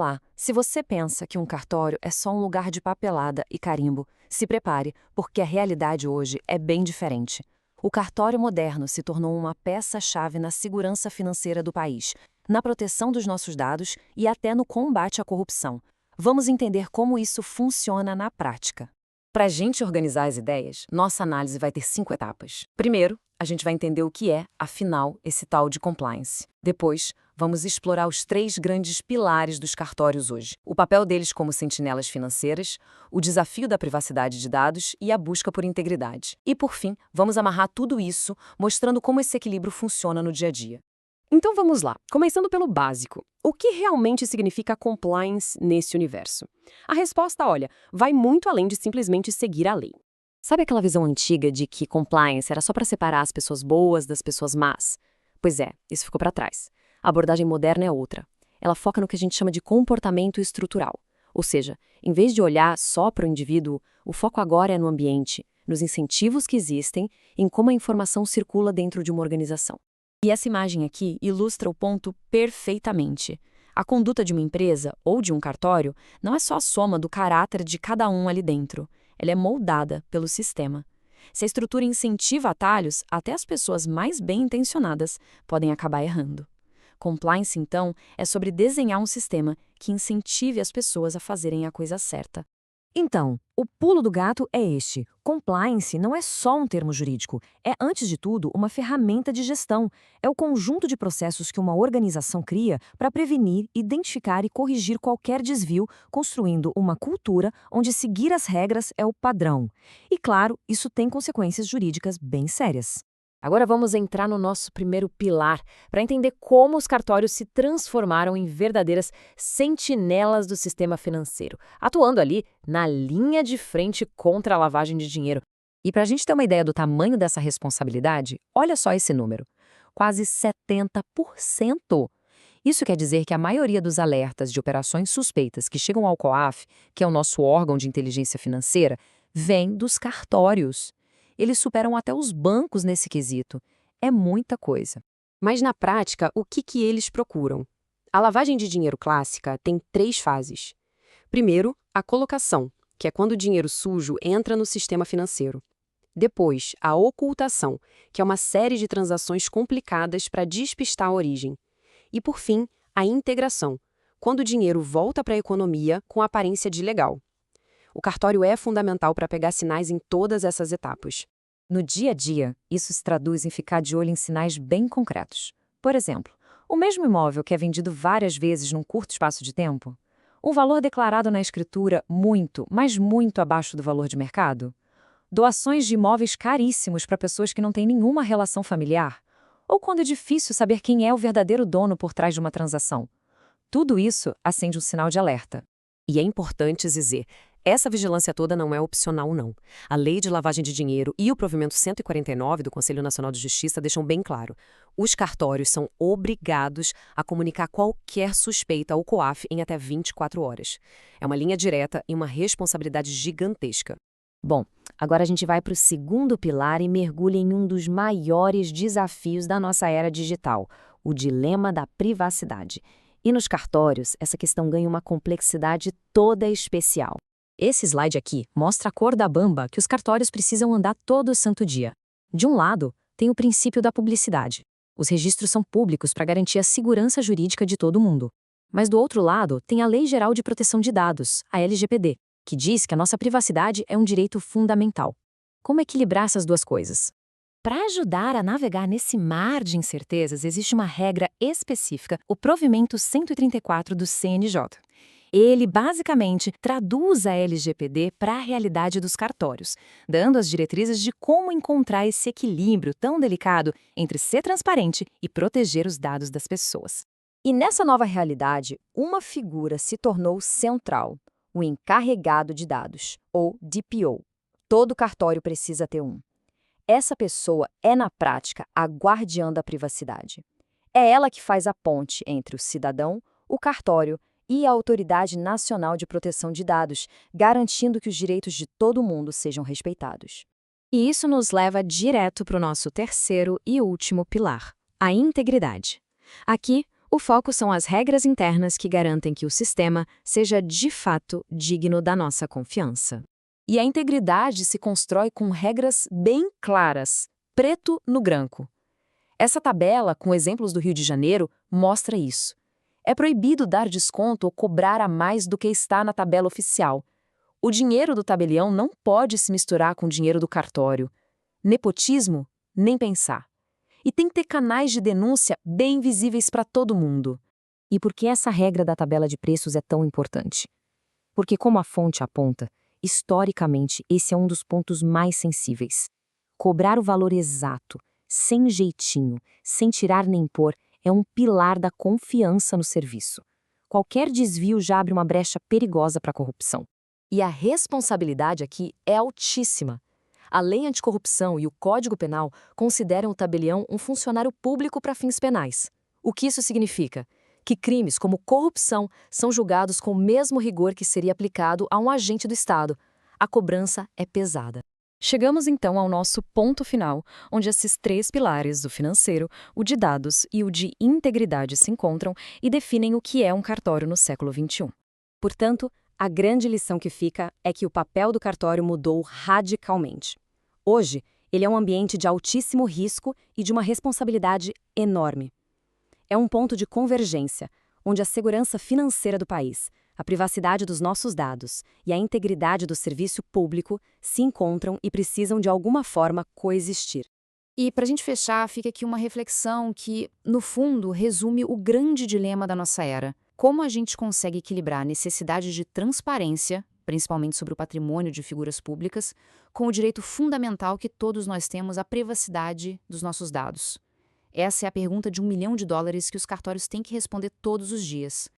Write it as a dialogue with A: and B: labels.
A: Olá, se você pensa que um cartório é só um lugar de papelada e carimbo, se prepare, porque a realidade hoje é bem diferente. O cartório moderno se tornou uma peça-chave na segurança financeira do país, na proteção dos nossos dados e até no combate à corrupção. Vamos entender como isso funciona na prática. Para a gente organizar as ideias, nossa análise vai ter 5 etapas. Primeiro, a gente vai entender o que é, afinal, esse tal de compliance. Depois, vamos explorar os 3 grandes pilares dos cartórios hoje: o papel deles como sentinelas financeiras, o desafio da privacidade de dados e a busca por integridade. E, por fim, vamos amarrar tudo isso, mostrando como esse equilíbrio funciona no dia a dia.
B: Então vamos lá, começando pelo básico. O que realmente significa compliance nesse universo? A resposta, olha, vai muito além de simplesmente seguir a lei.
A: Sabe aquela visão antiga de que compliance era só para separar as pessoas boas das pessoas más? Pois é, isso ficou para trás. A abordagem moderna é outra. Ela foca no que a gente chama de comportamento estrutural. Ou seja, em vez de olhar só para o indivíduo, o foco agora é no ambiente, nos incentivos que existem, em como a informação circula dentro de uma organização. E essa imagem aqui ilustra o ponto perfeitamente. A conduta de uma empresa ou de um cartório não é só a soma do caráter de cada um ali dentro. Ela é moldada pelo sistema. Se a estrutura incentiva atalhos, até as pessoas mais bem-intencionadas podem acabar errando. Compliance, então, é sobre desenhar um sistema que incentive as pessoas a fazerem a coisa certa.
C: Então, o pulo do gato é este. Compliance não é só um termo jurídico, é, antes de tudo, uma ferramenta de gestão. É o conjunto de processos que uma organização cria para prevenir, identificar e corrigir qualquer desvio, construindo uma cultura onde seguir as regras é o padrão. E, claro, isso tem consequências jurídicas bem sérias.
A: Agora vamos entrar no nosso primeiro pilar, para entender como os cartórios se transformaram em verdadeiras sentinelas do sistema financeiro, atuando ali na linha de frente contra a lavagem de dinheiro. E para a gente ter uma ideia do tamanho dessa responsabilidade, olha só esse número: quase 70%. Isso quer dizer que a maioria dos alertas de operações suspeitas que chegam ao COAF, que é o nosso órgão de inteligência financeira, vem dos cartórios. Eles superam até os bancos nesse quesito. É muita coisa.
B: Mas na prática, o que eles procuram? A lavagem de dinheiro clássica tem 3 fases. Primeiro, a colocação, que é quando o dinheiro sujo entra no sistema financeiro. Depois, a ocultação, que é uma série de transações complicadas para despistar a origem. E, por fim, a integração, quando o dinheiro volta para a economia com aparência de legal. O cartório é fundamental para pegar sinais em todas essas etapas.
C: No dia a dia, isso se traduz em ficar de olho em sinais bem concretos. Por exemplo, o mesmo imóvel que é vendido várias vezes num curto espaço de tempo? Um valor declarado na escritura muito, mas muito abaixo do valor de mercado? Doações de imóveis caríssimos para pessoas que não têm nenhuma relação familiar? Ou quando é difícil saber quem é o verdadeiro dono por trás de uma transação? Tudo isso acende um sinal de alerta.
B: E é importante dizer, essa vigilância toda não é opcional, não. A Lei de Lavagem de Dinheiro e o provimento 149 do Conselho Nacional de Justiça deixam bem claro: os cartórios são obrigados a comunicar qualquer suspeita ao COAF em até 24 horas. É uma linha direta e uma responsabilidade gigantesca.
C: Bom, agora a gente vai para o segundo pilar e mergulha em um dos maiores desafios da nossa era digital: o dilema da privacidade. E nos cartórios, essa questão ganha uma complexidade toda especial. Esse slide aqui mostra a cor da bamba que os cartórios precisam andar todo santo dia. De um lado, tem o princípio da publicidade. Os registros são públicos para garantir a segurança jurídica de todo mundo. Mas do outro lado, tem a Lei Geral de Proteção de Dados, a LGPD, que diz que a nossa privacidade é um direito fundamental. Como equilibrar essas duas coisas? Para ajudar a navegar nesse mar de incertezas, existe uma regra específica, o provimento 134 do CNJ. Ele, basicamente, traduz a LGPD para a realidade dos cartórios, dando as diretrizes de como encontrar esse equilíbrio tão delicado entre ser transparente e proteger os dados das pessoas. E nessa nova realidade, uma figura se tornou central: o encarregado de dados, ou DPO. Todo cartório precisa ter um. Essa pessoa é, na prática, a guardiã da privacidade. É ela que faz a ponte entre o cidadão, o cartório e a Autoridade Nacional de Proteção de Dados, garantindo que os direitos de todo mundo sejam respeitados. E isso nos leva direto para o nosso terceiro e último pilar, a integridade. Aqui, O foco são as regras internas que garantem que o sistema seja de fato digno da nossa confiança. E a integridade se constrói com regras bem claras, preto no branco. Essa tabela, com exemplos do Rio de Janeiro, mostra isso. É proibido dar desconto ou cobrar a mais do que está na tabela oficial. O dinheiro do tabelião não pode se misturar com o dinheiro do cartório. Nepotismo? Nem pensar. E tem que ter canais de denúncia bem visíveis para todo mundo. E por que essa regra da tabela de preços é tão importante? Porque, como a fonte aponta, historicamente esse é um dos pontos mais sensíveis. Cobrar o valor exato, sem jeitinho, sem tirar nem pôr, é um pilar da confiança no serviço. Qualquer desvio já abre uma brecha perigosa para a corrupção. E a responsabilidade aqui é altíssima. A Lei Anticorrupção e o Código Penal consideram o tabelião um funcionário público para fins penais. O que isso significa? Que crimes como corrupção são julgados com o mesmo rigor que seria aplicado a um agente do Estado. A cobrança é pesada. Chegamos então ao nosso ponto final, onde esses três pilares, o financeiro, o de dados e o de integridade se encontram e definem o que é um cartório no século XXI.
B: Portanto, a grande lição que fica é que o papel do cartório mudou radicalmente. Hoje, ele é um ambiente de altíssimo risco e de uma responsabilidade enorme. É um ponto de convergência, onde a segurança financeira do país, a privacidade dos nossos dados e a integridade do serviço público se encontram e precisam de alguma forma coexistir.
D: E para a gente fechar, fica aqui uma reflexão que, no fundo, resume o grande dilema da nossa era. Como a gente consegue equilibrar a necessidade de transparência, principalmente sobre o patrimônio de figuras públicas, com o direito fundamental que todos nós temos à privacidade dos nossos dados? Essa é a pergunta de $1 milhão que os cartórios têm que responder todos os dias.